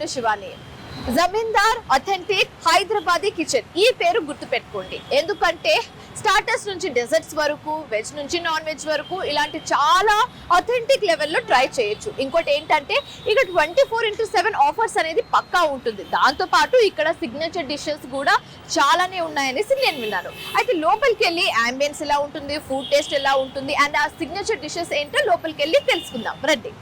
నేను శివాని. జమీందార్ authentic Hyderabadi kitchen ఈ పేరు గుర్తుపెట్టుకోండి. ఎందుకంటే స్టార్టర్స్ నుంచి డెజర్ట్స్ వరకు, వెజ్ నుంచి నాన్ వెజ్ వరకు ఇలాంటి చాలా అథెంటిక్ లెవెల్లో ట్రై చేయొచ్చు. ఇంకోటి ఏంటంటే ఇక్కడ 24/7 ఆఫర్స్ అనేది పక్కా ఉంటుంది. దాంతో పాటు ఇక్కడ సిగ్నేచర్ డిషెస్ కూడా చాలానే ఉన్నాయనేసి నేను విన్నాను. అయితే లోపలికి వెళ్ళి అంబియన్స్ ఎలా ఉంటుంది, ఫుడ్ టేస్ట్ ఎలా ఉంటుంది అండ్ ఆ సిగ్నేచర్ డిషెస్ ఏంటో లోపలికి వెళ్ళి తెలుసుకుందాం రండి.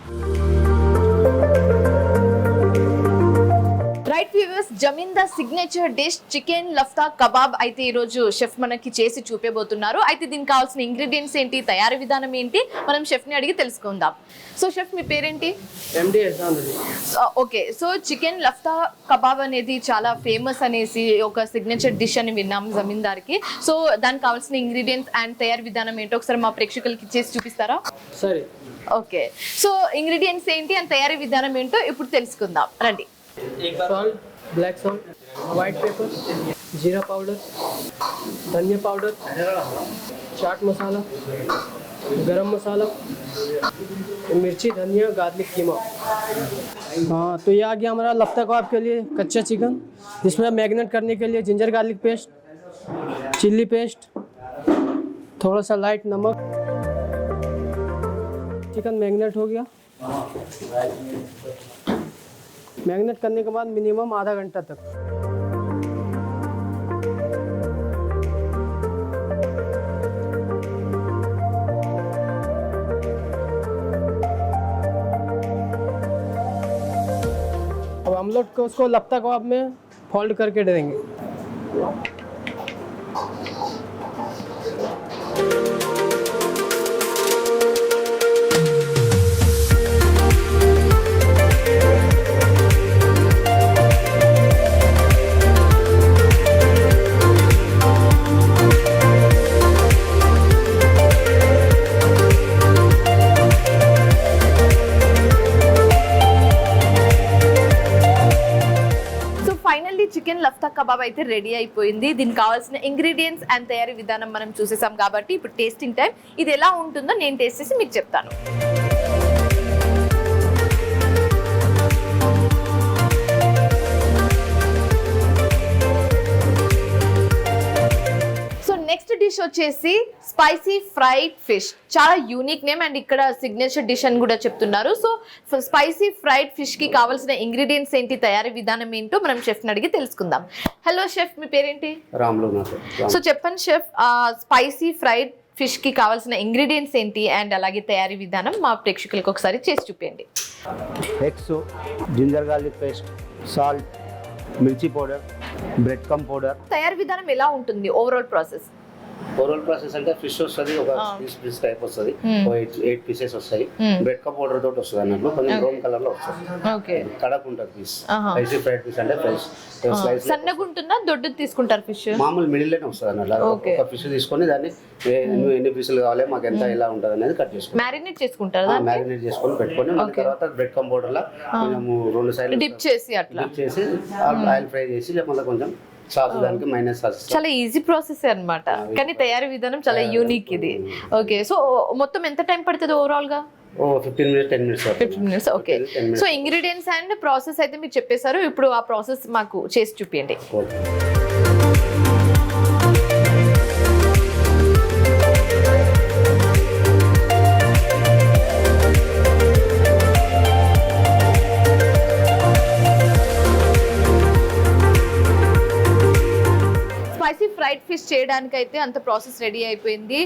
రైట్ వ్యూవర్స్, జమీందార్ signature dish chicken lafta kebab అయితే ఈ రోజు షెఫ్ మనకి చేసి చూపేబోతున్నారు. అయితే దీనికి కావాల్సిన ఇంగ్రీడియంట్స్ ఏంటి, తయారీ విధానం ఏంటి, మనం షెఫ్ ని అడిగి తెలుసుకుందాం. సో షెఫ్ మీ పేరేంటి? Okay, so chicken lafta kebab అనేది చాలా ఫేమస్ అనేసి ఒక సిగ్నేచర్ డిష్ అని విన్నాం జమీందార్ కి. సో దానికి కావాల్సిన ఇంగ్రీడియంట్స్ అండ్ తయారీ విధానం ఏంటో ఒకసారి మా ప్రేక్షకులకి చేసి చూపిస్తారా? సరే. ఓకే, సో ఇంగ్రీడియంట్స్ ఏంటి అండ్ తయారీ విధానం ఏంటో ఇప్పుడు తెలుసుకుందాం రండి. Salt, black salt, white paper, जीरा पाउडर, धनिया पाउडर, चाट मसाला, गरम मसाला, मिर्ची, धनिया, गार्लिक कीमा. हाँ, तो ये आ गया हमारा लफ्ता कबाब के लिए कच्चा चिकन, जिसमें मैरिनेट करने के लिए ginger garlic paste, chilli paste, थोड़ा सा लाइट नमक. चिकन मैरिनेट हो गया. मैरिनेट करने के बाद मिनिमम आधा घंटा तक. अब हम लोग को उसको लफ्ता कबाब में फोल्ड करके देंगे. చికెన్ లఫ్తా కబాబ్ అయితే రెడీ అయిపోయింది. దీనికి కావాల్సిన ఇంగ్రీడియంట్స్ అండ్ తయారీ విధానం మనం చూసేసాం కాబట్టి ఇప్పుడు టేస్టింగ్ టైం. ఇది ఎలా ఉంటుందో నేను టేస్ట్ చేసి మీకు చెప్తాను. నెక్స్ట్ డిష్ వచ్చేసి స్పైసీ ఫ్రైడ్ ఫిష్. చాలా యూనిక్ నేమ్ అండ్ ఇక్కడ సిగ్నేచర్ డిష్ అని కూడా చెప్తున్నారు. సో స్పైసీ ఫ్రైడ్ ఫిష్ కి కావాల్సిన ఇంగ్రీడియంట్స్ ఏంటి, తయారీ విధానం ఏంటో మనం షెఫ్ ని అడిగి తెలుసుకుందాం. హలో షెఫ్, మీ పేరేంటి? సో చెప్పండి షెఫ్, స్పైసీ ఫ్రైడ్ ఫిష్ కి కావాల్సిన ఇంగ్రీడియంట్స్ ఏంటి అండ్ అలాగే తయారీ విధానం మా ప్రేక్షకులకు ఒకసారి చేసి చూపించండి. Eggs, ginger garlic paste, salt, మిర్చి పౌడర్, బ్రెడ్ కమ్ పౌడర్. తయారీ విధానం ఎలా ఉంటుంది ఓవరాల్ ప్రాసెస్? ఓవరాల్ ప్రాసెస్ అంటే ఫిష్ వస్తుంది, ఒక పీస్ టైప్ వస్తుంది, 8 పీసెస్ వస్తాయి. బ్రెడ్ కమ్ పౌడర్ తోటి వస్తుంది అన్నట్లు, కొంచెం బ్రౌన్ కలర్ లో వస్తుంది. కడక్ ఉంటుంది పీస్. స్పైసీ ఫ్రైడ్ ఫిష్ అంటే ఫ్రెష్ స్లైస్. సన్నగా ఉంటుందా, దొడ్డు తీసుకుంటారు ఫిష్? మామూలు మిడిల్ లోనే వస్తుంది అన్నట్లు. ఒక ఫిష్ తీసుకొని దాన్ని ఎన్ని పీసులు కావాలి, మాకు ఎంత ఎలా ఉంటుంది అనేది కట్ చేసుకుంటాం. మ్యారినేట్ చేసుకుంటారు, మ్యారినేట్ చేసుకొని పెట్టుకొని తర్వాత బ్రెడ్ కమ్ పౌడర్ లా కొంచెం 2 సైడ్ డిప్ చేసి అట్లా డిప్ చేసి ఆయిల్ ఫ్రై చేసి మళ్ళీ కొంచెం సాస్ దానికి మైనస్ సాస్. చాలా ఈజీ ప్రాసెస్ అన్నమాట, కానీ తయారీ విధానం చాలా యూనిక్ ఇది. ఓకే, సో మొత్తం ఎంత టైం పడుతుంది ఓవరాల్ గా? 15 minutes. Okay, so ingredients and process అయితే మీరు చెప్పేశారు. ఇప్పుడు ఆ ప్రాసెస్ మాకు చేసి చూపించండి. స్పైసీ ఫ్రైడ్ ఫిష్ చేయడానికి అయితే అంత ప్రాసెస్ రెడీ అయిపోయింది.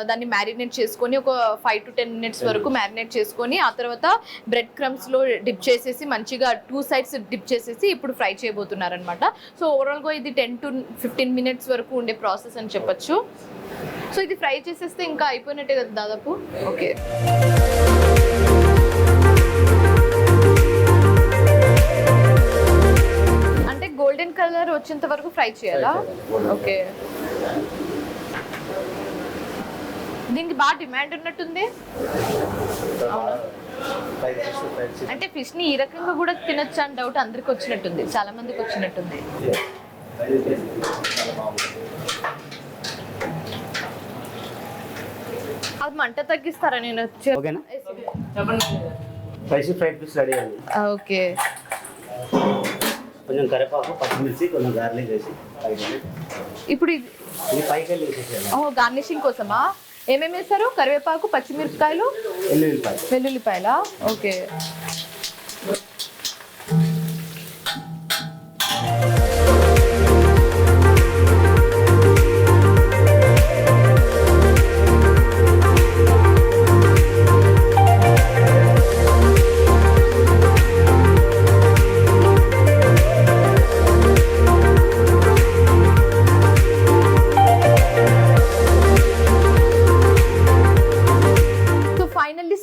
దాన్ని మ్యారినేట్ చేసుకొని ఒక 5 to 10 minutes వరకు మ్యారినేట్ చేసుకొని ఆ తర్వాత బ్రెడ్ క్రమ్స్లో డిప్ చేసేసి మంచిగా 2 sides డిప్ చేసేసి ఇప్పుడు ఫ్రై చేయబోతున్నారు అనమాట. సో ఓవరాల్గా ఇది 10 to 15 minutes వరకు ఉండే ప్రాసెస్ అని చెప్పొచ్చు. సో ఇది ఫ్రై చేసేస్తే ఇంకా అయిపోయినట్టే కదా దాదాపు. ఓకే, గోల్డెన్ కలర్ వచ్చేంత వరకు ఫ్రై చేయాలా? ఓకే, దీనికి బాగా డిమాండ్ ఉన్నట్టుంది. అంటే ఫిష్ ని ఈ రకంగా కూడా తినొచ్చు అని డౌట్ అందరికి వచ్చినట్టుంది, చాలా మందికి వచ్చినట్టుంది. అది మంట తగ్గిస్తారా? నేను ఓకేనా? స్పైసీ ఫ్రైడ్ ఫిష్ రెడీ అయ్యింది. ఓకే, కొంచెం కరివేపాకు పచ్చిమిర్చి కొంచెం గార్లిక్ వేసి పైకి ఇప్పుడు ఇది పైకి వెళ్ళి వేసేసేయాలి. గార్నిషింగ్ కోసమా ఏమేమి వేస్తారు? కరివేపాకు, పచ్చిమిరపకాయలు, వెల్లుల్లిపాయలా? ఓకే.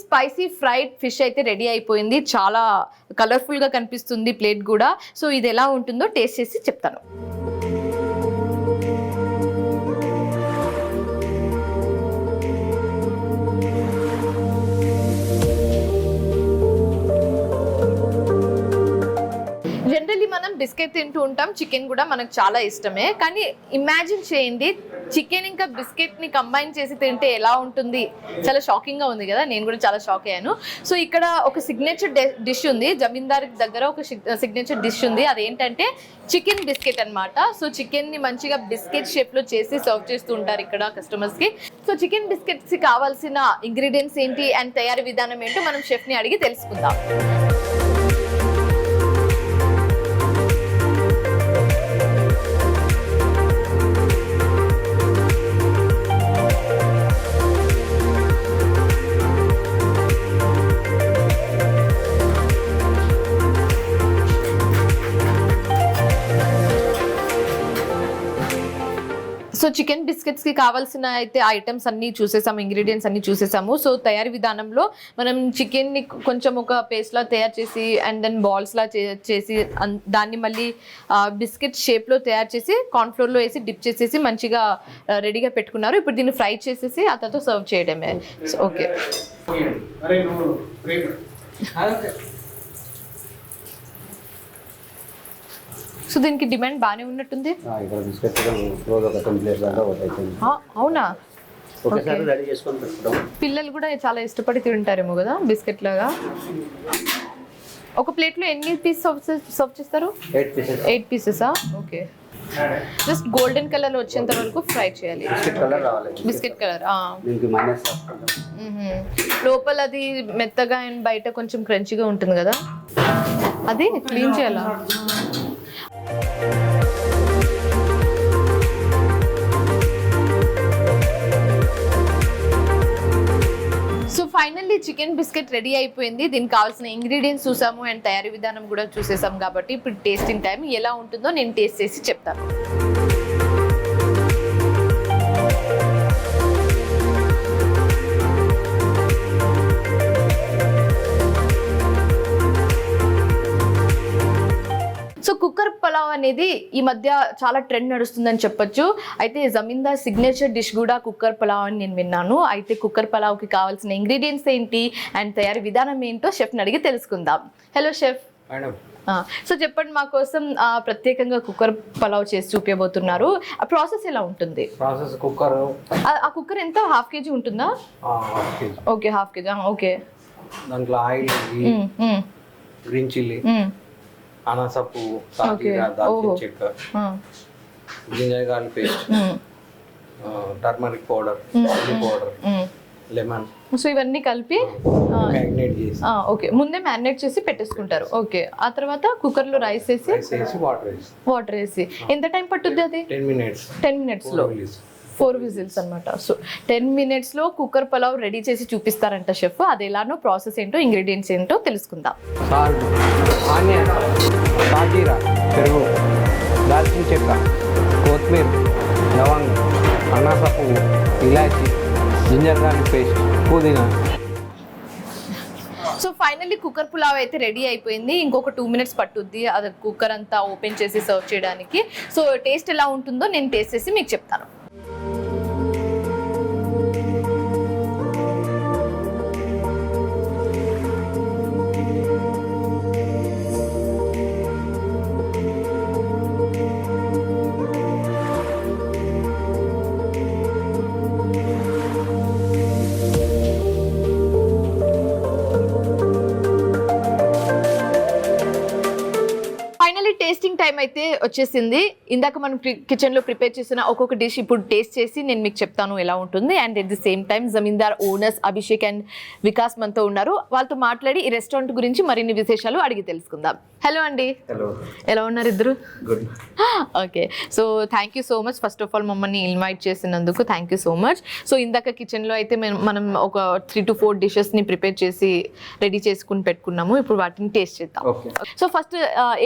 స్పైసీ ఫ్రైడ్ ఫిష్ అయితే రెడీ అయిపోయింది. చాలా కలర్ఫుల్గా కనిపిస్తుంది ప్లేట్ కూడా. సో ఇది ఎలా ఉంటుందో టేస్ట్ చేసి చెప్తాను. జనరల్లీ మనం బిస్కెట్ తింటూ ఉంటాం, చికెన్ కూడా మనకు చాలా ఇష్టమే. కానీ ఇమాజిన్ చేయండి, చికెన్ ఇంకా బిస్కెట్ని కంబైన్ చేసి తింటే ఎలా ఉంటుంది. చాలా షాకింగ్గా ఉంది కదా, నేను కూడా చాలా షాక్ అయ్యాను. సో ఇక్కడ ఒక సిగ్నేచర్ డిష్ ఉంది, జమీందార్ దగ్గర ఒక సిగ్నేచర్ డిష్ ఉంది. అదేంటంటే చికెన్ బిస్కెట్ అన్నమాట. సో చికెన్ని మంచిగా బిస్కెట్ షేప్లో చేసి సర్వ్ చేస్తూ ఉంటారు ఇక్కడ కస్టమర్స్కి. సో చికెన్ బిస్కెట్స్కి కావాల్సిన ఇంగ్రీడియంట్స్ ఏంటి అండ్ తయారీ విధానం ఏంటో మనం షెఫ్ని అడిగి తెలుసుకుందాం. సో చికెన్ బిస్కెట్స్కి కావాల్సిన అయితే ఐటమ్స్ అన్నీ చూసేసాము, ఇంగ్రీడియంట్స్ అన్నీ చూసేసాము. సో తయారీ విధానంలో మనం చికెన్ని కొంచెం ఒక పేస్ట్లా తయారు చేసి అండ్ దెన్ బాల్స్లా చేసి దాన్ని మళ్ళీ బిస్కెట్ షేప్లో తయారు చేసి కార్న్ఫ్లోర్లో వేసి డిప్ చేసేసి మంచిగా రెడీగా పెట్టుకున్నారు. ఇప్పుడు దీన్ని ఫ్రై చేసేసి ఆ తర్వాత సర్వ్ చేయడమే. So okay. సో దీనికి డిమాండ్ బాగానే ఉన్నట్టుంది. అవునా? పిల్లలు కూడా చాలా ఇష్టపడి తింటారేమో కదా బిస్కెట్ లాగా. ఒక ప్లేట్లో ఎన్ని పీస్ సర్వ్ చేస్తారు? 8 పీసెసా? ఓకే. జస్ట్ గోల్డెన్ కలర్ వచ్చేంత వరకు ఫ్రై చేయాలి. Biscuit colour. లోపల అది మెత్తగా అండ్ బయట కొంచెం క్రంచిగా ఉంటుంది కదా, అది క్లీన్ చేయాలా? So finally chicken biscuit ready అయిపోయింది. దీనికి కావాల్సిన ఇంగ్రీడియంట్స్ చూసాము అండ్ తయారీ విధానం కూడా చూసేసాం కాబట్టి ఇప్పుడు టేస్టింగ్ టైం ఎలా ఉంటుందో నేను టేస్ట్ చేసి చెప్తాను. సో కుక్కర్ పలావ్ అనేది ఈ మధ్య చాలా ట్రెండ్ నడుస్తుందని చెప్పొచ్చు. అయితే జమీందార్ సిగ్నేచర్ డిష్ కూడా కుక్కర్ పలావ్ అని నేను విన్నాను. అయితే కుక్కర్ పలావ్కి కావాల్సిన ఇంగ్రీడియంట్స్ ఏంటి అండ్ తయారీ విధానం ఏంటో షెఫ్ని అడిగి తెలుసుకుందాం. Hello chef. సో చెప్పండి, మా కోసం ప్రత్యేకంగా కుక్కర్ పలావ్ చేసి చూపించబోతున్నారు. ఆ ప్రాసెస్ ఎలా ఉంటుంది? ప్రాసెస్ కుక్కర్, ఆ కుక్కర్ ఎంత? ½ కేజీ ఉంటుందా? Okay, ½ KG. ఓకే. దాంట్లో ఆయిల్, గ్రీన్ చిల్లీ, అనాసపు, సాజీరా, దాల్చిన చెక్క, ginger garlic paste, turmeric powder, chilli powder, lemon. So ఇవన్నీ కలిపి మ్యారినేట్ చేసి ఓకే, ముందే మ్యారినేట్ చేసి పెట్టేసుకుంటారు. ఓకే. ఆ తర్వాత కుక్కర్లో రైస్ వేసి వాటర్ వేసి ఎంత టైం పట్టుద్ది అది? 10 మినిట్స్లో 4 విజిల్స్ అనమాట. సో 10 మినిట్స్లో కుక్కర్ పలావ్ రెడీ చేసి చూపిస్తారంట షెఫ్. అది ఎలానో ప్రాసెస్ ఏంటో ఇంగ్రీడియంట్స్ ఏంటో తెలుసుకుందాం. సాల్ట్, ఆనియన్, సాజీరా, పెరుగు, దాల్చిన చెక్క, కొత్తిమీర, లవంగం, అనాస పువ్వు, ఇలాచి, జింజర్ గార్లిక్ పేస్ట్, పుదీనా. సో ఫైనల్లీ కుక్కర్ పులావ్ అయితే రెడీ అయిపోయింది. ఇంకొక 2 మినిట్స్ పట్టుద్ది అది కుక్కర్ అంతా ఓపెన్ చేసి సర్వ్ చేయడానికి. సో టేస్ట్ ఎలా ఉంటుందో నేను టేస్ట్ చేసి మీకు చెప్తాను. టైం అయితే వచ్చేసింది. ఇందాక మనం కిచెన్లో ప్రిపేర్ చేసిన ఒక్కొక్క డిష్ ఇప్పుడు టేస్ట్ చేసి నేను మీకు చెప్తాను ఎలా ఉంటుంది. And at the same time Zamindar owners Abhishek and Vikas మనతో ఉన్నారు. వాళ్ళతో మాట్లాడి ఈ రెస్టారెంట్ గురించి మరిన్ని విశేషాలు అడిగి తెలుసుకుందాం. హలో అండి. హలో, ఎలా ఉన్నారు ఇద్దరు? Good. Okay, so thank you so much first of all మమ్మల్ని ఇన్వైట్ చేసినందుకు thank you so much. So ఇందాక కిచెన్లో అయితే మనం ఒక 3 to 4 డిషెస్ని ప్రిపేర్ చేసి రెడీ చేసుకుని పెట్టుకున్నాము. ఇప్పుడు వాటిని టేస్ట్ చేద్దాం. సో ఫస్ట్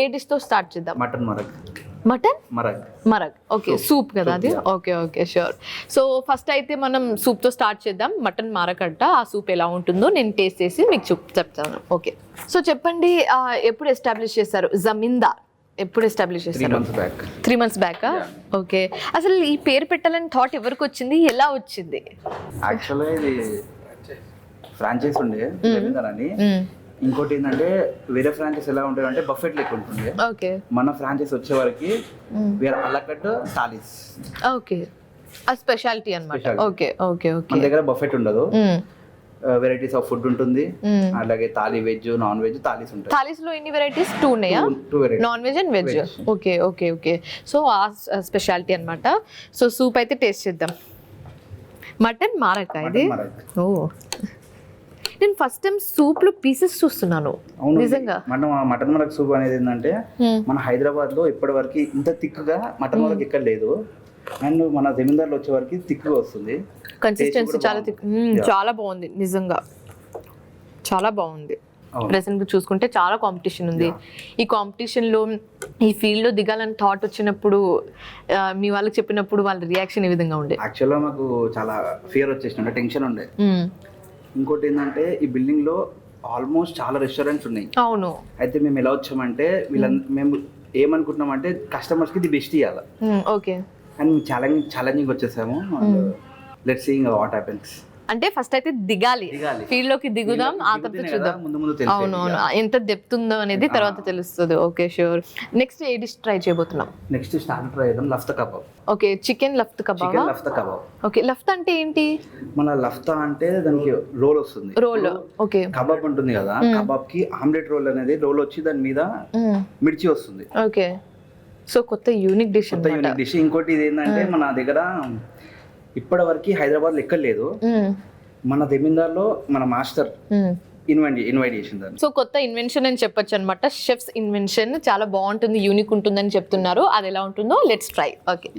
ఏ డిష్తో స్టార్ట్ చేద్దాం? Mutton marag. Mutton marag, okay, soup కదా అది? Okay okay, sure. So first అయితే మనం సూప్తో స్టార్ట్ చేద్దాం. మటన్ మరగ్ అంట, ఆ సూప్ ఎలా ఉంటుందో నేను టేస్ట్ చేసి మీకు చెప్తాను. ఓకే, సో చెప్పండి, ఎప్పుడు ఎస్టాబ్లిష్ చేశారు జమీందార్? ఎప్పుడు ఎస్టాబ్లిష్ చేశారు? 3 months బ్యాక్. ఓకే, అసలు ఈ పేరు పెట్టాలని థాట్ ఎవరికి వచ్చింది, ఎలా వచ్చింది? యాక్చువల్గా ఇది ఫ్రాంచైజ్ ఉండే జమీందార్ అని. ఇంకోటి ఏంటంటే వేరే ఫ్రాంచైజ్ ఎలా ఉంటుంది అంటే బఫెట్ లెక్క ఉంటుంది. ఓకే, మన ఫ్రాంచైజ్ వచ్చే వరకు వేరే అలకట్ థాలీస్. ఓకే, ఆ స్పెషాలిటీ అన్నమాట. ఓకే ఓకే ఓకే, మన దగ్గర బఫెట్ ఉండదు, వెరైటీస్ ఆఫ్ ఫుడ్ ఉంటుంది. అలాగే thali veg, non veg thalis ఉంటాయి. థాలీస్ లో ఎన్ని వెరైటీస్? 2 ఉన్నాయా? 2 varieties. Non veg and veg. Okay okay okay, so ఆ స్పెషాలిటీ అన్నమాట. సో సూప్ అయితే టేస్ట్ చేద్దాం. మటన్ మారక ఇది? ఓ, నేను ఫస్ట్ టైం సూప్ లో పీసెస్ చూస్తున్నాను నిజంగా. మటన్ మరక్ సూప్ అనేది ఏంటంటే మన హైదరాబాద్ లో ఇప్పటి వరకు ఇంత థిక్గా మటన్ మరక్ ఎక్కడ లేదు. అండ్ మన జమీందార్లో వచ్చే వరకు థిక్గా వస్తుంది. కన్సిస్టెన్సీ చాలా థిక్, చాలా బాగుంది నిజంగా, చాలా బాగుంది. ప్రెసెంట్ చూసుకుంటే చాలా కాంపిటీషన్ ఉంది. ఈ కాంపిటీషన్లో ఈ ఫీల్డ్లో దిగాలని థాట్ వచ్చినప్పుడు మీ వాళ్ళకి చెప్పినప్పుడు వాళ్ళ రియాక్షన్ ఏ విధంగా ఉండే? యాక్చువల్గా మాకు చాలా ఫియర్ వచ్చేసిండే, టెన్షన్ ఉండే. ఇంకోటి ఏంటంటే ఈ బిల్డింగ్ లో ఆల్మోస్ట్ చాలా రెస్టారెంట్స్ ఉన్నాయి. అవును. అయితే మేము ఎలా వచ్చామంటే మేము ఏమనుకుంటున్నామంటే కస్టమర్స్ కి ది బెస్ట్ ఇవ్వాలి. ఓకే, అండ్ ఛాలెంజింగ్ వచ్చేసాము. Let's see what happens. అంటే ఫస్ట్ అయితే దిగాలి, ఫీల్డ్ లోకి దిగుదాం, ఆ తర్వాత చూద్దాం. అవును అవును, ఎంత డెప్త్ ఉందో అనేది తర్వాత తెలుస్తుంది. Okay, sure. నెక్స్ట్ ఏ డిష్ ట్రై చేయబోతున్నాం? నెక్స్ట్ స్టార్టర్ ట్రై చేద్దాం, lafta kebab. Okay, chicken lafta kebab. Lafta kebab. Okay, lafta అంటే ఏంటి? మన లఫ్తా అంటే దానికి రోల్ వస్తుంది. రోల్. ఓకే, కబాబ్ ఉంటుంది కదా, కబాబ్ కి ఆమ్లెట్ రోల్ అనేది రోల్ వచ్చి దాని మీద మిర్చి వస్తుంది. ఓకే, సో కొత్త యూనిక్ డిష్. ఇంకోటి ఇది ఏంటంటే మన దగ్గర ఇప్పటి వరకు హైదరాబాద్ ఎక్కడ లేదు. మన జమీందార్లో మన మాస్టర్ ఇన్వైట్ చేసింది. సో కొత్త ఇన్వెన్షన్ అని చెప్పొచ్చు అనమాట. షెఫ్స్ ఇన్వెన్షన్ చాలా బాగుంటుంది, యూనిక్ ఉంటుందని చెప్తున్నారు. అది ఎలా ఉంటుందో let's try. Okay,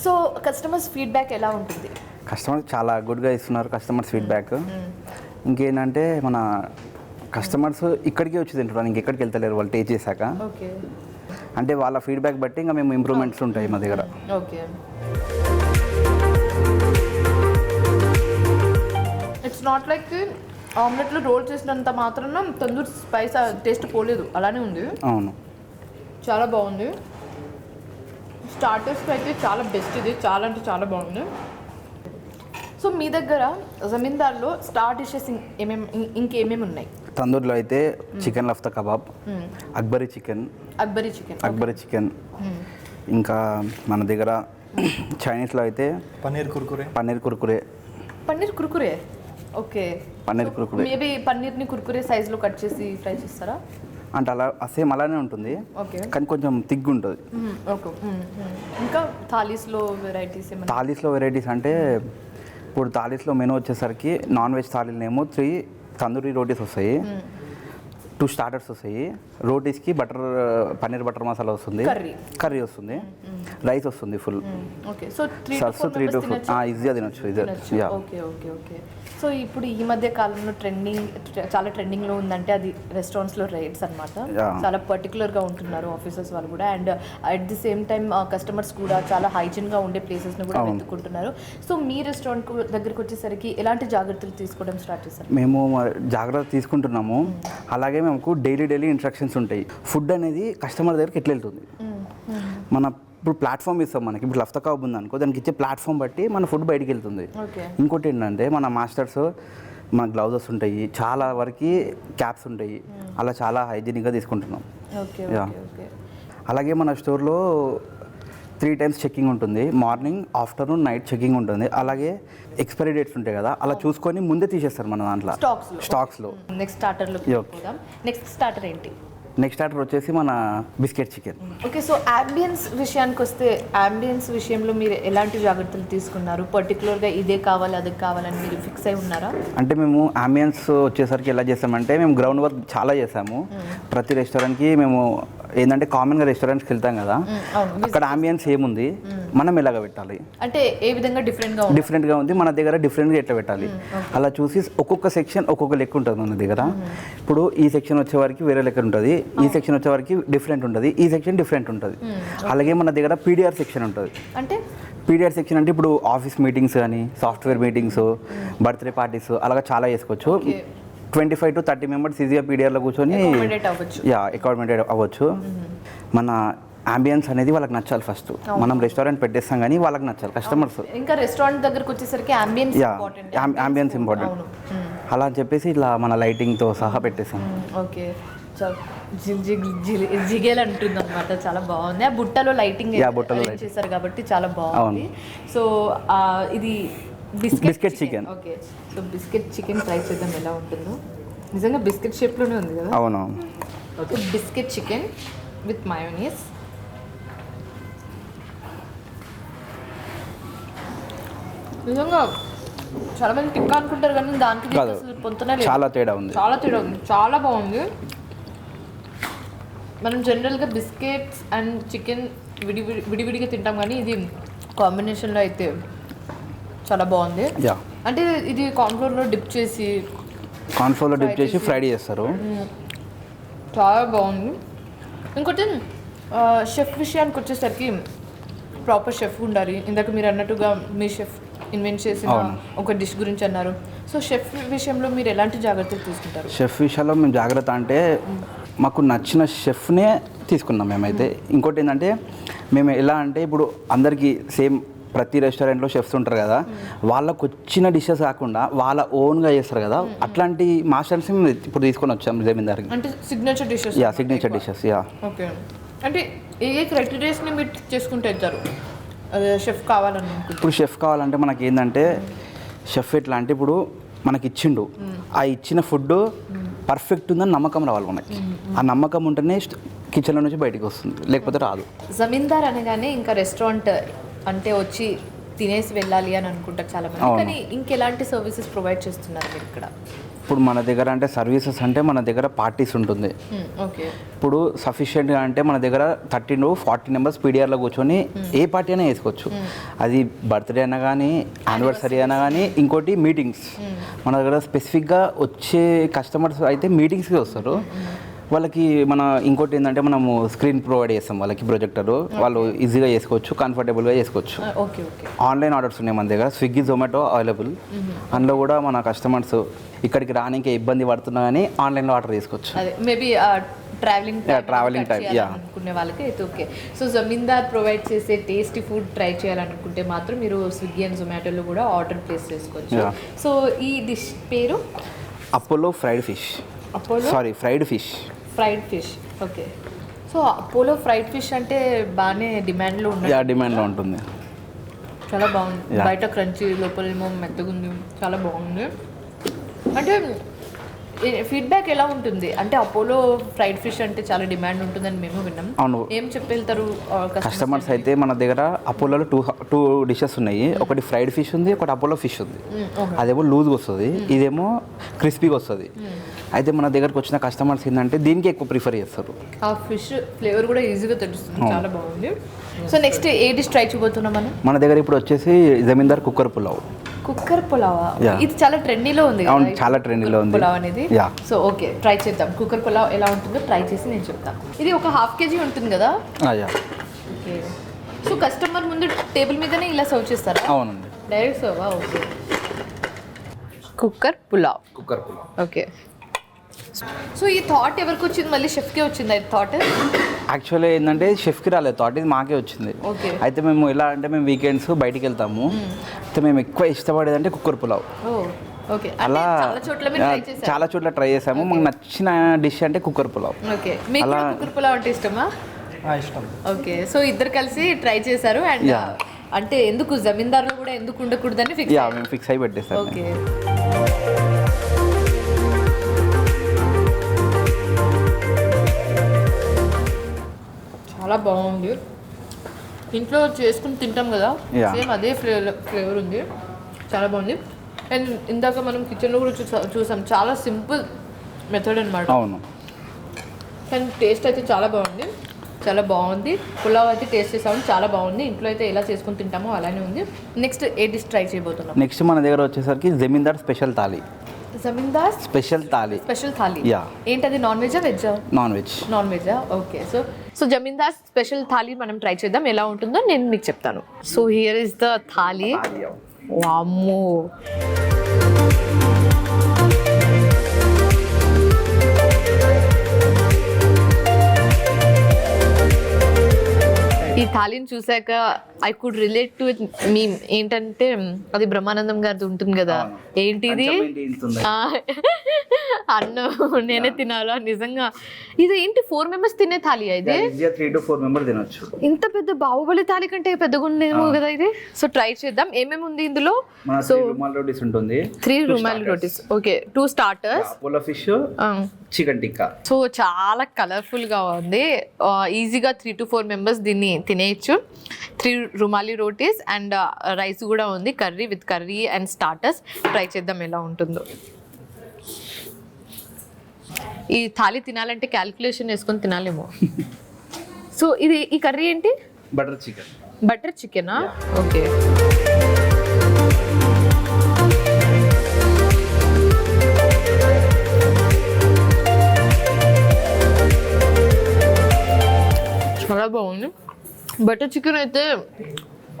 so customers feedback ఎలా ఉంటుంది? కస్టమర్స్ చాలా గుడ్గా ఇస్తున్నారు కస్టమర్స్ ఫీడ్బ్యాక్. ఇంకేంటంటే మన కస్టమర్స్ ఇక్కడికి వచ్చి తింటున్నారు, ఇంకెక్కడికి వెళ్తలేరు వాళ్ళు టేస్ట్ చేశాక. ఓకే, అంటే వాళ్ళ ఫీడ్బ్యాక్ బట్టి ఇంకా మేము ఇంప్రూవ్మెంట్స్ ఉంటాయి మా దగ్గర. ఓకే, ఇట్స్ నాట్ లైక్ ఆమ్లెట్లో రోల్ చేసినంత మాత్రాన తందూరి స్పైస్ టేస్ట్ పోలేదు, అలానే ఉంది. అవును, చాలా బాగుంది. స్టార్టర్స్కి అయితే చాలా బెస్ట్ ఇది, చాలా అంటే చాలా బాగుంది. సో మీ దగ్గర జమీందార్లో స్టార్ డిషెస్ ఇంకేమేమి ఉన్నాయి? తందూర్లో అయితే chicken lafta kebab, Akbari chicken, ఇంకా మన దగ్గర చైనీస్లో అయితే పన్నీర్ కుర్కురే. ఓకే, పన్నీర్ కుర్కురే. మేబీ పన్నీర్ని కుర్కురే సైజులో కట్ చేసి ఫ్రై చేస్తారా? అంటే అలా సేమ్ అలానే ఉంటుంది, కానీ కొంచెం థిక్ ఉంటుంది. ఓకే, ఇంకా థాలీస్లో వెరైటీస్ అంటే ఇప్పుడు థాలీస్లో మెనూ వచ్చేసరికి నాన్ వెజ్ థాలీనేమో 3 తందూరి రోటీస్ వస్తాయి, 2 స్టార్టర్స్ వస్తాయి. రోటీస్కి పన్నీర్ బటర్ మసాలా వస్తుంది, కర్రీ వస్తుంది, రైస్ వస్తుంది ఫుల్. సో 3 to 4 ఈజీగా తినొచ్చు. Okay okay okay. సో ఇప్పుడు ఈ మధ్య కాలంలో చాలా ట్రెండింగ్లో ఉందంటే అది రెస్టారెంట్స్లో రేట్స్ అనమాట. చాలా పర్టికులర్గా ఉంటున్నారు ఆఫీసర్స్ వాళ్ళు కూడా. And at the same time customers కూడా చాలా హైజీన్గా ఉండే ప్లేసెస్ని కూడా వెతుక్కుంటున్నారు. సో మీ రెస్టారెంట్ దగ్గరికి వచ్చేసరికి ఎలాంటి జాగ్రత్తలు తీసుకోవడం స్టార్ట్ చేస్తారు? మేము జాగ్రత్త తీసుకుంటున్నాము. అలాగే మాకు డైలీ ఇన్స్ట్రక్షన్స్ ఉంటాయి. ఫుడ్ అనేది కస్టమర్ దగ్గరికి ఎట్లా వెళ్తుంది, మన ఇప్పుడు ప్లాట్ఫామ్ ఇస్తాం మనకి. ఇప్పుడు లఫ్తా కబాబ్ ఉంది అనుకో, దానికి ఇచ్చే ప్లాట్ఫామ్ బట్టి మన ఫుడ్ బయటికి వెళ్తుంది. ఇంకోటి ఏంటంటే మన మాస్టర్స్ మన గ్లౌజెస్ ఉంటాయి, చాలా వరకు క్యాప్స్ ఉంటాయి, అలా చాలా హైజీనిక్గా తీసుకుంటున్నాం. అలాగే మన స్టోర్లో 3 times చెక్కింగ్ ఉంటుంది, మార్నింగ్, ఆఫ్టర్నూన్, నైట్ చెక్కింగ్ ఉంటుంది. అలాగే ఎక్స్పైరీ డేట్స్ ఉంటాయి కదా, అలా చూసుకొని ముందే తీసేస్తారు మన దాంట్లో స్టాక్స్లో. నెక్స్ట్ స్టార్టర్ ఏంటి? నెక్స్ట్ ఆర్డర్ వచ్చేసి మన biscuit chicken. Okay, so ambience విషయానికి వస్తే అంబియన్స్ విషయంలో మీరు ఎలాంటి జాగ్రత్తలు తీసుకున్నారు? పర్టికులర్గా ఇదే కావాలి అదే కావాలని మీరు ఫిక్స్ అయి ఉన్నారా? అంటే మేము అంబియన్స్ వచ్చేసరికి ఎలా చేస్తామంటే మేము గ్రౌండ్ వర్క్ చాలా చేసాము. ప్రతి రెస్టారెంట్కి మేము ఏంటంటే కామన్గా రెస్టారెంట్స్కి వెళ్తాం కదా, అక్కడ అంబియన్స్ ఏముంది, మనం ఎలాగ పెట్టాలి అంటే ఏ విధంగా డిఫరెంట్గా ఉంది, మన దగ్గర డిఫరెంట్గా ఎట్లా పెట్టాలి అలా చూసి ఒక్కొక్క సెక్షన్ ఒక్కొక్క లెక్క ఉంటుంది మన దగ్గర. ఇప్పుడు ఈ సెక్షన్ వచ్చే వరకు వేరే లెక్క ఉంటుంది, ఈ సెక్షన్ వచ్చే వరకు డిఫరెంట్ ఉంటుంది, ఈ సెక్షన్ డిఫరెంట్ ఉంటుంది. అలాగే మన దగ్గర పీడిఆర్ సెక్షన్ ఉంటుంది. అంటే పీడిఆర్ సెక్షన్ అంటే ఇప్పుడు ఆఫీస్ మీటింగ్స్ కానీ, సాఫ్ట్వేర్ మీటింగ్స్, బర్త్డే పార్టీస్ అలాగా చాలా చేసుకోవచ్చు. 25 to 30 మెంబర్స్ ఈజీగా పీడిఆర్లో కూర్చొని అకామిడేట్ అవ్వచ్చు. మన అంబియన్స్ అనేది వాళ్ళకి నచ్చాలి. ఫస్ట్ మనం రెస్టారెంట్ పెట్టేస్తాం కానీ వాళ్ళకి నచ్చాలి కస్టమర్స్. ఇంకా రెస్టారెంట్ దగ్గరకు వచ్చేసరికి అంబియన్స్ ఇంపార్టెంట్. అలా అని చెప్పేసి ఇలా మన లైటింగ్తో సహా పెట్టేస్తాం. ఓకే, జిగేల్ అంటుంది అనమాట, చాలా బాగుంది. ఆ బుట్టలో లైటింగ్ చేశారు కాబట్టి చాలా బాగుంది. సో ఇది biscuit chicken. Okay, so biscuit chicken try చేద్దాం ఎలా ఉంటుందో. నిజంగా బిస్కెట్ షేప్లోనే ఉంది కదా. అవునవును. Okay, biscuit chicken with mayonnaise. నిజంగా చాలా మంది టిక్కా అనుకుంటారు కానీ దానికి పొందుతున్నాయి, చాలా తేడా ఉంది. చాలా బాగుంది. మనం జనరల్గా బిస్కెట్స్ అండ్ చికెన్ విడివిడిగా తింటాం కానీ ఇది కాంబినేషన్లో అయితే చాలా బాగుంది. అంటే ఇది కార్న్ఫ్లోర్లో డిప్ చేసి ఫ్రైడ్ చేస్తారు. చాలా బాగుంది. ఇంకోటి షెఫ్ విషయానికి వచ్చేసరికి ప్రాపర్ షెఫ్ ఉండాలి. ఇందాక మీరు అన్నట్టుగా మీ షెఫ్ ఇన్వెంట్ చేసిన ఒక డిష్ గురించి అన్నారు. సో షెఫ్ విషయంలో మీరు ఎలాంటి జాగ్రత్తలు తీసుకుంటారు? షెఫ్ విషయంలో మేము జాగ్రత్త అంటే మాకు నచ్చిన షెఫ్నే తీసుకున్నాం మేమైతే. ఇంకోటి ఏంటంటే మేము ఎలా అంటే ఇప్పుడు అందరికీ సేమ్ ప్రతి రెస్టారెంట్లో షెఫ్స్ ఉంటారు కదా, వాళ్ళకు వచ్చిన డిషెస్ కాకుండా వాళ్ళ ఓన్గా చేస్తారు కదా, అట్లాంటి మాస్టర్స్ మేము ఇప్పుడు తీసుకొని వచ్చాము జమీందార్కి. అంటే సిగ్నేచర్ డిషెస్. ఓకే, అంటే ఏ క్రైటీరియాస్ని మీరు చేసుకుంటూ వెళ్తారు షెఫ్ కావాలని? ఇప్పుడు షెఫ్ కావాలంటే మనకి ఏంటంటే షెఫ్ ఎట్లా అంటే ఇప్పుడు మనకి ఇచ్చిండు, ఆ ఇచ్చిన ఫుడ్ పర్ఫెక్ట్ ఉందని నమ్మకం రావాలి మనకి. ఆ నమ్మకం ఉంటేనే కిచెన్లో నుంచి బయటికి వస్తుంది, లేకపోతే రాదు. జమీందార్ అనగానే ఇంకా రెస్టారెంట్ అంటే వచ్చి తినేసి వెళ్ళాలి అని అనుకుంటారు చాలా మంది, కానీ ఇంకెలాంటి సర్వీసెస్ ప్రొవైడ్ చేస్తున్నారు మీరు ఇక్కడ? ఇప్పుడు మన దగ్గర అంటే సర్వీసెస్ అంటే మన దగ్గర పార్టీస్ ఉంటుంది. ఇప్పుడు సఫిషియెంట్గా అంటే మన దగ్గర 30 to 40 మెంబర్స్ పీడిఆర్లో కూర్చొని ఏ పార్టీ అయినా వేసుకోవచ్చు. అది బర్త్డే అయినా కానీ, యానివర్సరీ అయినా కానీ, ఇంకోటి మీటింగ్స్. మన దగ్గర స్పెసిఫిక్గా వచ్చే కస్టమర్స్ అయితే మీటింగ్స్కి వస్తారు. వాళ్ళకి మన ఇంకోటి ఏంటంటే మనము స్క్రీన్ ప్రొవైడ్ చేస్తాం వాళ్ళకి, ప్రొజెక్టర్. వాళ్ళు ఈజీగా చేసుకోవచ్చు, కంఫర్టబుల్గా చేసుకోవచ్చు. ఆన్లైన్ ఆర్డర్స్ ఉన్నాయి మన దగ్గర, స్విగ్గీ, జొమాటో అవైలబుల్. అందులో కూడా మన కస్టమర్స్ ఇక్కడికి రానికి ఇబ్బంది పడుతున్నా కానీ ఆన్లైన్లో ఆర్డర్ చేసుకోవచ్చు. మేబీ ట్రావెలింగ్ టైం అనుకునే వాళ్ళకి అయితే ఓకే. సో జమీందార్ ప్రొవైడ్ చేసే టేస్టీ ఫుడ్ ట్రై చేయాలనుకుంటే మాత్రం మీరు స్విగ్గీ అండ్ జొమాటోలో కూడా ఆర్డర్ ప్లేస్ చేసుకోవచ్చు. సో ఈ డిష్ పేరు Apollo fried fish. Fried fish. Okay, so Apollo fried fish అంటే బాగానే డిమాండ్లో ఉంటుంది. చాలా బాగుంది. బయట క్రంచీ, లోపల ఏమో మెత్తగా ఉంది, చాలా బాగుంది. అంటే ఫీడ్బ్యాక్ ఎలా ఉంటుంది? అంటే అపోలో ఫ్రైడ్ ఫిష్ అంటే చాలా డిమాండ్ ఉంటుందని మేము విన్నాం. అవును. ఏం చెప్పెళ్తారు కస్టమర్స్ అయితే? మన దగ్గర అపోలోలో టూ డిషెస్ ఉన్నాయి. ఒకటి ఫ్రైడ్ ఫిష్ ఉంది, ఒకటి అపోలో ఫిష్ ఉంది. అదేమో లూజ్గా వస్తుంది, ఇదేమో క్రిస్పీగా వస్తుంది. అయితే మన దగ్గరకు వచ్చిన కస్టమర్స్ ఏంటంటే దీనికి ఎక్కువ ప్రిఫర్ చేస్తారు. ఆ ఫిష్ ఫ్లేవర్ కూడా ఈజీగా తెలుస్తుంది, చాలా బాగుంది. సో నెక్స్ట్ ఏ డిష్ ట్రై చేయబోతున్నాం మనం? మన దగ్గర ఇప్పుడు వచ్చేసి జమీందార్ కుక్కర్ పులావ్. కుక్కర్ పులావా? ఇది చాలా ట్రెండీలో ఉంది. అవును, చాలా ట్రెండీలో ఉంది పులావ్ అనేది. సో ఓకే, ట్రై చేద్దాం. కుక్కర్ పులావ్ ఎలా ఉంటుందో ట్రై చేసి నేను చెప్తాను. ఇది ఒక 1/2 kg ఉంటుంది కదా? ఓకే. సో కస్టమర్ ముందు టేబుల్ మీదనే ఇలా సర్వ్ చేస్తారా? అవునండి, direct serve. Okay, cooker pulao. Okay. So ఈ థాట్ ఎవరికి వచ్చింది? మళ్ళీ షెఫ్కే వచ్చింది ఈ థాట్? యాక్చువల్లీ ఏంటంటే షెఫ్కి రాలేదు థాట్, ఇది మాకే వచ్చింది. అయితే మేము ఎలా అంటే మేము వీకెండ్స్ బయటికి వెళ్తాము, అయితే మేము ఎక్కువ ఇష్టపడేది అంటే కుక్కర్ పులావ్. అలా చాలా చోట్ల ట్రై చేసాము. మాకు నచ్చిన డిష్ అంటే కుక్కర్ పులావ్. అలా కుక్కర్ పులావ్ అంటే ఇష్టమా? ఇష్టం. ఓకే, సో ఇద్దరు కలిసి ట్రై చేశారు. అండ్ అంటే ఎందుకు జమీందార్లో కూడా ఎందుకు ఉండకూడదని ఫిక్స్ అయి పెట్టేసారు. ఓకే. చాలా బాగుంది. ఇంట్లో చేసుకుని తింటాం కదా, Yeah. సేమ్ అదే ఫ్లేవర్ ఉంది, చాలా బాగుంది. అండ్ ఇందాక మనం కిచెన్లో కూడా చూసాం, చాలా సింపుల్ మెథడ్ అనమాట. అవును. కానీ టేస్ట్ అయితే చాలా బాగుంది, చాలా బాగుంది. పులావ్ అయితే టేస్ట్ చేసాము, చాలా బాగుంది. ఇంట్లో అయితే ఎలా చేసుకుని తింటామో అలానే ఉంది. నెక్స్ట్ ఏ డిష్ ట్రై చేయబోతున్నాం? నెక్స్ట్ మన దగ్గర వచ్చేసరికి Zamindar special thali. Zamindar special thali. Special thali. Yeah. ఏంటది, నాన్ వెజా వెజ్జా? Non veg. నాన్ వెజా, okay. So Zamindar special thali మనం ట్రై చేద్దాం, ఎలా ఉంటుందో నేను మీకు చెప్తాను. So here is the thali. వామ్మో, ఈ థాలీని చూసాక I could relate to it. మీ ఏంటంటే అది బ్రహ్మానందం గారిది ఉంటుంది కదా, ఏంటిది అన్నం నేనే తినాలా నిజంగా. ఇది ఏంటి 4 members తినే థాలీ అయితే? 3 to 4 members తినొచ్చు. ఇంత పెద్ద బాహుబలి థాలీ కంటే పెద్దగా ఉండేమో కదా ఇది. సో ట్రై చేద్దాం. ఏమేమి ఉంది ఇందులో? సో 3 రుమాల్ రోటీస్ ఉంటుంది, 3 rumali rotis, okay. 2 starters, Apollo fish, chicken tikka. So చాలా కలర్ఫుల్ గా ఉంది. ఈజీగా 3 to 4 members దీన్ని తినేయచ్చు. 3 రుమాలి రోటీస్ అండ్ రైస్ కూడా ఉంది, curry with curry and starters. Try చేద్దాం ఎలా ఉంటుందో. ఈ థాలీ తినాలంటే క్యాల్కులేషన్ వేసుకొని తినాలేమో. సో ఇది ఈ కర్రీ ఏంటి? Butter chicken. బటర్ చికెనా, ఓకే. చాలా బాగుంది. బటర్ చికెన్ అయితే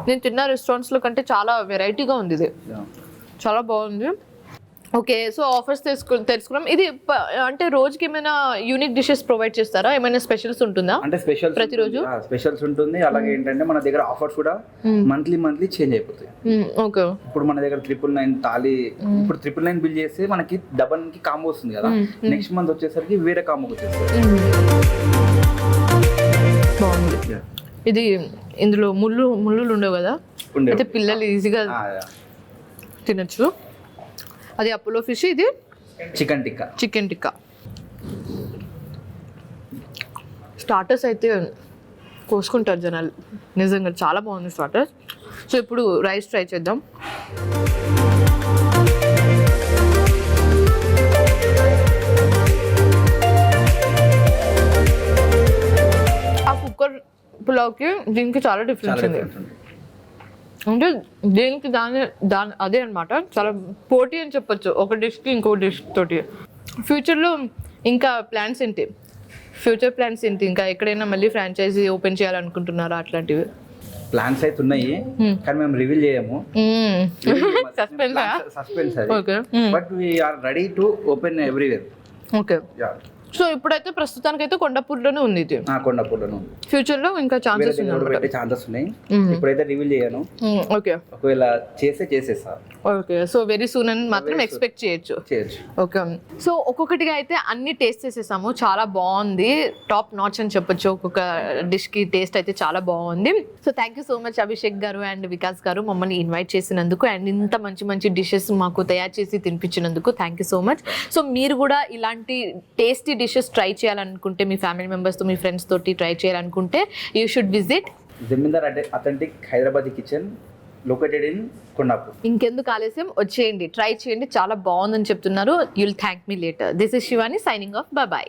నేను తిన్న రెస్టారెంట్స్లో కంటే చాలా వెరైటీగా ఉంది ఇది, చాలా బాగుంది. ఓకే, సో ఆఫర్స్ తెలుసుకున్నాం. ఇది అంటే రోజుకి ఏమైనా యూనిక్ డిషెస్ ప్రొవైడ్ చేస్తారా? ఏమైనా స్పెషల్స్ ఉంటుందా? అంటే స్పెషల్ ప్రతిరోజు స్పెషల్స్ ఉంటుంది. అలాగే ఏంటంటే మన దగ్గర ఆఫర్స్ కూడా మంత్లీ చేంజ్ అయిపోతాయి. ఓకే, ఇప్పుడు మన దగ్గర 999 థాలీ, ఇప్పుడు 999 బిల్ చేస్తే మనకి డబల్కి కాంబో వస్తుంది కదా, నెక్స్ట్ మంత్ వచ్చేసరికి వేరే కాంబో వచ్చేస్తుంది. బాగుంది. ఇది ఇందులో ముళ్ళు ఉండవు కదా, అయితే పిల్లలు ఈజీగా తినచ్చు. అది అపోలో ఫిష్, ఇది చికెన్ టిక్కా. స్టార్టర్స్ అయితే కోసుకుంటారు జనాలు, నిజంగా చాలా బాగుంది స్టార్టర్స్. సో ఇప్పుడు రైస్ ట్రై చేద్దాం. ఆ కుక్కర్ పులావ్కి దీనికి చాలా డిఫరెన్స్ ఉంది. అంటే దేనికి దాని అదే అనమాట, చాలా పోటీ అని చెప్పొచ్చు ఒక డిష్కి ఇంకో డిష్ తోటి. ఫ్యూచర్లో ఇంకా ప్లాన్స్ ఏంటి? ఇంకా ఎక్కడైనా మళ్ళీ ఫ్రాంచైజీ ఓపెన్ చేయాలనుకుంటున్నారా? అట్లాంటివి ప్లాన్స్ అయితే ఉన్నాయి, కానీ మేము రివీల్ చేయము. సస్పెన్స్ అది. Okay, but we are ready to open everywhere. Okay. So ఇప్పుడైతే ప్రస్తుతానికైతే కొండాపూర్లోనే ఉంది ఇది. కొండాపూర్లోనే ఉంది. ఫ్యూచర్లో ఇంకా ఛాన్సెస్ పెట్టే ఛాన్సెస్ ఉన్నాయి. ఇప్పుడైతే రివీల్ చేయను. ఓకే, ఒకవేళ చేసేస్తా. ఓకే, సో వెరీ సూన్ అని మాత్రం ఎక్స్పెక్ట్ చేయొచ్చు. ఓకే, సో ఒక్కొక్కటిగా అయితే అన్ని టేస్ట్ చేసేసాము, చాలా బాగుంది, టాప్ నాచ్ అని చెప్పొచ్చు. ఒక్కొక్క డిష్కి టేస్ట్ అయితే చాలా బాగుంది. So thank you so much Abhishek గారు అండ్ వికాస్ గారు మమ్మల్ని ఇన్వైట్ చేసినందుకు అండ్ ఇంత మంచి డిషెస్ మాకు తయారు చేసి తినిపించినందుకు thank you so much. So మీరు కూడా ఇలాంటి టేస్టీ డిషెస్ ట్రై చేయాలనుకుంటే, మీ ఫ్యామిలీ మెంబర్స్తో మీ ఫ్రెండ్స్ తోటి ట్రై చేయాలనుకుంటే you should visit Zamindar authentic Hyderabadi kitchen located in Kondapur. ఇంకెందుకు ఆలస్యం, వచ్చేయండి, ట్రై చేయండి, చాలా బాగుందని చెప్తున్నారు. You'll thank me later. This is Shivani signing off, by.